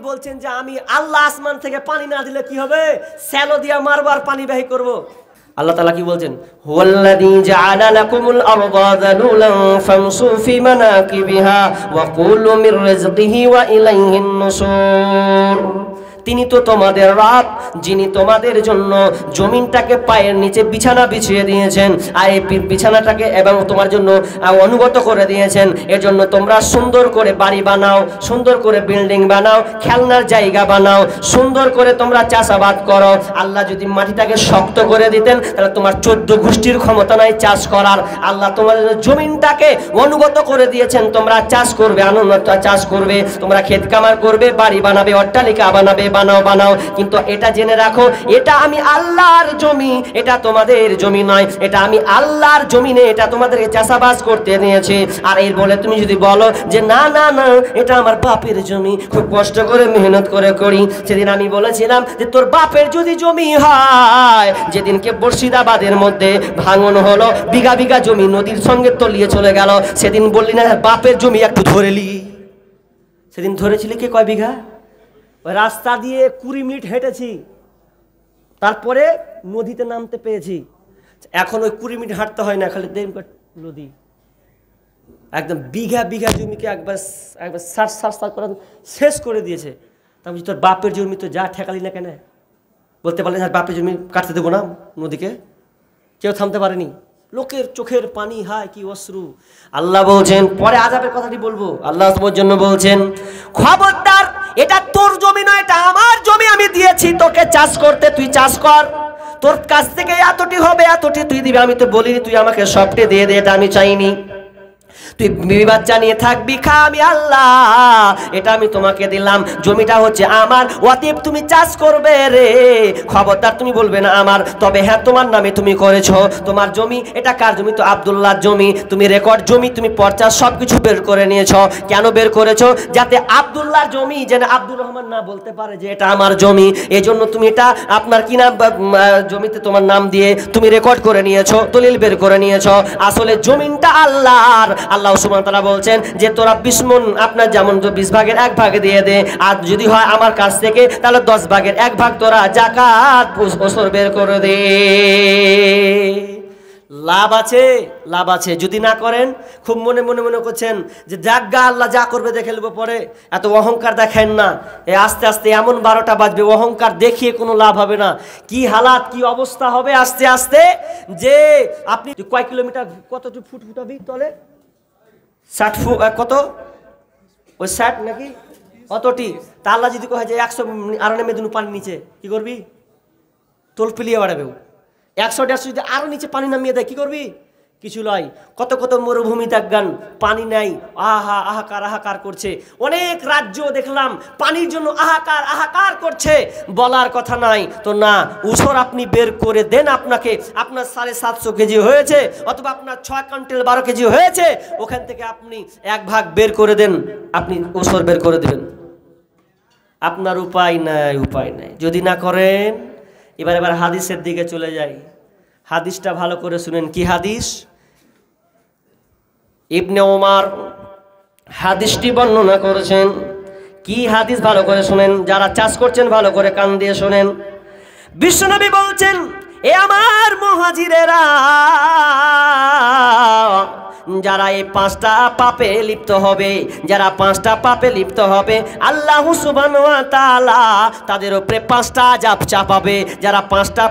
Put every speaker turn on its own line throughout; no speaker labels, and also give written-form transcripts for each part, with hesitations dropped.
বলছেন যে আমি আল্লাহ আসমান থেকে পানি না দিলে কি হবে? স্যালো দিয়া মারবো আর পানি বাহি করব। আল্লাহ তাআলা কি বলছেন? হুয়াল্লাযী জাআলা লাকুমুল আরদা যালুলান ফামশু ফি মানাকিবিহা ওয়া কুলু মির রিজকিহি ওয়া ইলাইহিন নুশুর। তিনি তো তোমাদের রব, যিনি তোমাদের জন্য জমিনটাকে পায়ের নিচে বিছানা বিছিয়ে দিয়েছেন, আর এই বিছানাটাকে এবং তোমার জন্য অনুগত করে দিয়েছেন। এর জন্য তোমরা সুন্দর করে বাড়ি বানাও, সুন্দর করে বিল্ডিং বানাও, খেলনার জায়গা বানাও, সুন্দর করে তোমরা চাষাবাদ করো। আল্লাহ যদি মাটিটাকে শক্ত করে দিতেন তাহলে তোমার 14 গোষ্ঠীর ক্ষমতা নাই চাষ করার। আল্লাহ তোমাদের জমিনটাকে অনুগত করে দিয়েছেন, তোমরা চাষ করবে, আনন্দ চাষ করবে, তোমরা ক্ষেত কামার করবে, বাড়ি বানাবে, অট্টালিকা বানাবে, বানাও। কিন্তু এটা জেনে রাখো, এটা আমি আল্লাহর জমি, এটা তোমাদের জমি নয়। এটা আমি আল্লাহর জমিনে, এটা তোমাদেরকে চাষাবাদ করতে দিয়েছি। আর এই বলে তুমি যদি বলো যে না না না এটা আমার বাপের জমি, খুব কষ্ট করে মেহনত করে করি, সেদিন আমি বলেছিলাম যে তোর বাপের যদি জমি হয়, যেদিনকে মুর্শিদাবাদের মধ্যে ভাঙন হলো, বিঘা বিঘা জমি নদীর সঙ্গে তলিয়ে চলে গেল, সেদিন বললি না বাপের জমি একটু ধরেলি? সেদিন ধরেছিলি কে? কয় বিঘা? রাস্তা দিয়ে 20 মিনিট হেঁটেছি, তারপরে নদীতে নামতে পেয়েছি। এখন ওই 20 মিনিট হাঁটতে হয় না, খালি নদী একদম বিঘা বিঘা জমিকে একবার সার্চ করে শেষ করে দিয়েছে। আমি তোর বাপের জমি তো যা ঠেকালি না কেন? বলতে পারলেন বাপের জমি কাটতে দেবো না নদীকে? কেউ থামতে পারেনি। লোকের চোখের পানি, হায় কি অশ্রু। আল্লাহ বলছেন, পরে আযাবের কথাটি বলবো, আল্লাহ তোমার জন্য বলছেন খবরদার, এটা তোর জমি নয়, এটা আমার জমি, আমি দিয়েছি তোকে চাষ করতে, তুই চাষ কর, তোর কাছ থেকে এতটি হবে, এতটি তুই দিবি। আমি তো বলিনি তুই আমাকে সবটি দিয়ে দে, এটা আমি চাইনি। তুই বিবাদ জানিয়ে থাকবি, খা, আমি আল্লাহ, এটা আমি তোমাকে দিলাম, জমিটা হচ্ছে আমার, অতএব তুমি চাষ করবে রে। খবরদার তুমি বলবে না আমার, তবে হ্যাঁ তোমার নামে তুমি করেছো, তোমার জমি, এটা কার জমি? তো আব্দুল্লাহর জমি। তুমি রেকর্ড জমি, তুমি পর্চা সবকিছু বের করে নিয়েছো। কেন বের করেছো? যাতে আব্দুল্লাহর জমি যেন আব্দুর রহমান না বলতে পারে যে এটা আমার জমি। এজন্য তুমি এটা আপনার কি নাম জমিতে তোমার নাম দিয়ে তুমি রেকর্ড করে নিয়েছো, দলিল বের করে নিয়েছো। আসলে জমিনটা আল্লাহর। আল্লাহ সুবহানাহু ওয়া তাআলা বলছেন যে তোরা 20 মণ, আপনার যেমন 20 ভাগের 1 ভাগ দিয়ে দে, আর যদি হয় আমার কাছ থেকে তাহলে 10 ভাগের 1 ভাগ তোরা যাকাত ওসর বের করে দে। লাভ আছে, লাভ আছে। যদি না করেন, খুব মনে মনে মনে করছেন যে জাগা আল্লাহ যা করবে দেখে নেবো পরে, এত অহংকার দেখেন না। আস্তে আস্তে এমন 12টা বাজবে, অহংকার দেখিয়ে কোনো লাভ হবে না। কি হালাত, কি অবস্থা হবে আস্তে আস্তে, যে আপনি কয় কিলোমিটার, কত ফুট হবে তলে? 60 ফুট, কত ওই 60 নাকি অতটি? তা আল্লাহ যদি কয় যে 100 আরো নেমে দিন পানি নিচে, কি করবি? তোল পিলিয়ে বাড়াবে। 100-150 যদি আরো নিচে পানি নামিয়ে দেয়, কি করবি? কিছু লয়। কত কত মরুভূমি দেখবেন, পানি নাই, হাহাকার করছে। অনেক রাজ্য দেখলাম পানির জন্য হাহাকার করছে, বলার কথা নাই। তো না, উসর আপনি বের করে দেন, আপনাকে আপনার 750 কেজি হয়েছে, অথবা আপনার 6 কুইন্টাল 12 কেজি হয়েছে, ওখান থেকে আপনি 1 ভাগ বের করে দেন, আপনি উসর বের করে দেবেন। আপনার উপায় নাই। যদি না করেন, এবার হাদিসের দিকে চলে যাই। হাদিসটা ভালো করে শুনেন। কি হাদিস? ইবনে ওমর হাদিসটি বর্ণনা করেছেন। কি হাদিস? ভালো করে শুনেন, যারা চাষ করছেন ভালো করে কান দিয়ে শুনেন। বিশ্বনবী বলছেন, এ আমার মুহাজিরেরা, যারা এই 5টা পাপে লিপ্ত হবে, যারা 5টা পাপে লিপ্ত হবে, আল্লাহ সুবহানাহু ওয়া তাআলা তাদের উপরে 5টা আযাব চাপাবে। যারা 5টা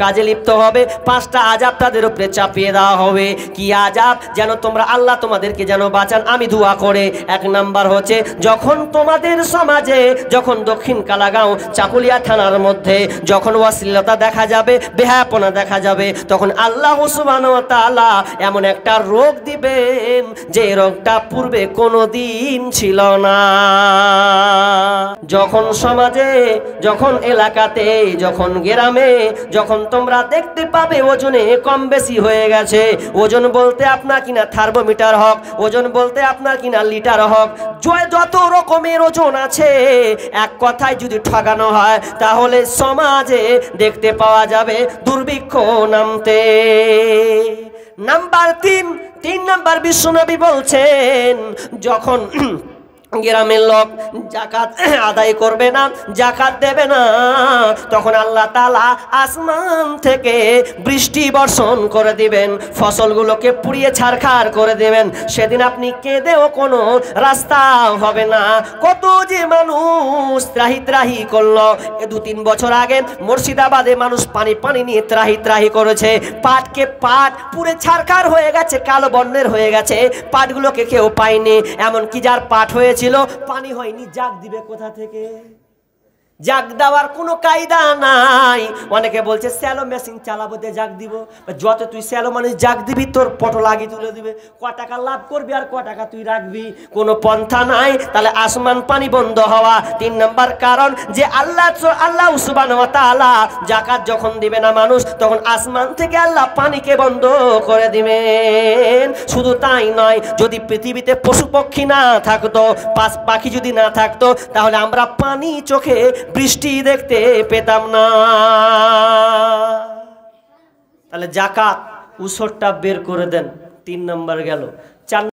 কাজে লিপ্ত হবে, 5টা আযাব তাদের উপরে চাপিয়ে দেওয়া হবে। কি আযাব? যেন তোমরা, আল্লাহ তোমাদেরকে যেন বাঁচান, আমি দোয়া করে। 1 নাম্বার হচ্ছে, যখন তোমাদের সমাজে, যখন দক্ষিণ কালাগাঁও চাকুলিয়া থানার মধ্যে যখন অশ্লীলতা দেখা যাবে, বেহায়াপনা দেখা যাবে, তখন আল্লাহ সুবহানাহু ওয়া তাআলা এমন একটা রোগ দিবেন যে রোগটা পূর্বে কোনোদিন ছিল না। যখন সমাজে, যখন এলাকাতে, যখন গ্রামে, যখন তোমরা দেখতে পাবে ওজনে কম বেশি হয়ে গেছে, ওজন বলতে আপনার কিনা থার্মোমিটার হোক, ওজন বলতে আপনার কিনা লিটার হোক, যত রকমের ওজন আছে, এক কথায় যদি ঠকানো হয়, তাহলে সমাজে দেখতে পাওয়া যাবে দুর্ভিক্ষ নামতে। নাম্বার 3 নাম্বার, বিশ্বনবী বলছেন, যখন গ্রামের লোক যাকাত আদায় করবে না, যাকাত দেবে না, তখন আল্লাহ তাআলা আসমান থেকে বৃষ্টি বর্ষণ করে দিবেন, ফসলগুলোকে পুড়িয়ে ছারখার করে দিবেন। সেদিন আপনি কেঁদেও কোনো রাস্তা হবে না। কত যে মানুষ ত্রাহি ত্রাহি করলো। 2-3 বছর আগে মুর্শিদাবাদে মানুষ পানি পানি নিয়ে ত্রাহি ত্রাহি করেছে। পাটকে পাট পুড়ে ছারখার হয়ে গেছে, কালো বর্ণের হয়ে গেছে, পাটগুলোকে কেউ পায়নি। এমনকি যার পাট হয়েছিল পানি হয়নি, জাগ দিবে কোথা থেকে? জাগ দেওয়ার কোনো কায়দা নাই। অনেকে বলছে স্যালো মেশিন চালাবো দিয়ে জাগ দিব। যত তুই স্যালো মানুষ জাগ দিবি তোর পটল আগে তুলে দিবে, ক টাকা লাভ করবি আর ক টাকা তুই রাখবি, কোনো পন্থা নাই। তাহলে আসমান পানি বন্ধ হওয়া 3 নম্বর কারণ যে আল্লাহ সুবহানাহু ওয়া তাআলা যাকাত যখন দিবে না মানুষ, তখন আসমান থেকে আল্লাহ পানিকে বন্ধ করে দিবেন। শুধু তাই নয়, যদি পৃথিবীতে পশু পক্ষী না থাকতো, পাখি যদি না থাকতো, তাহলে আমরা পানি চোখে বৃষ্টি দেখতে পেতাম না। তাহলে যাকাত উসরটা বের করে দেন। 3 নম্বর গেল। 4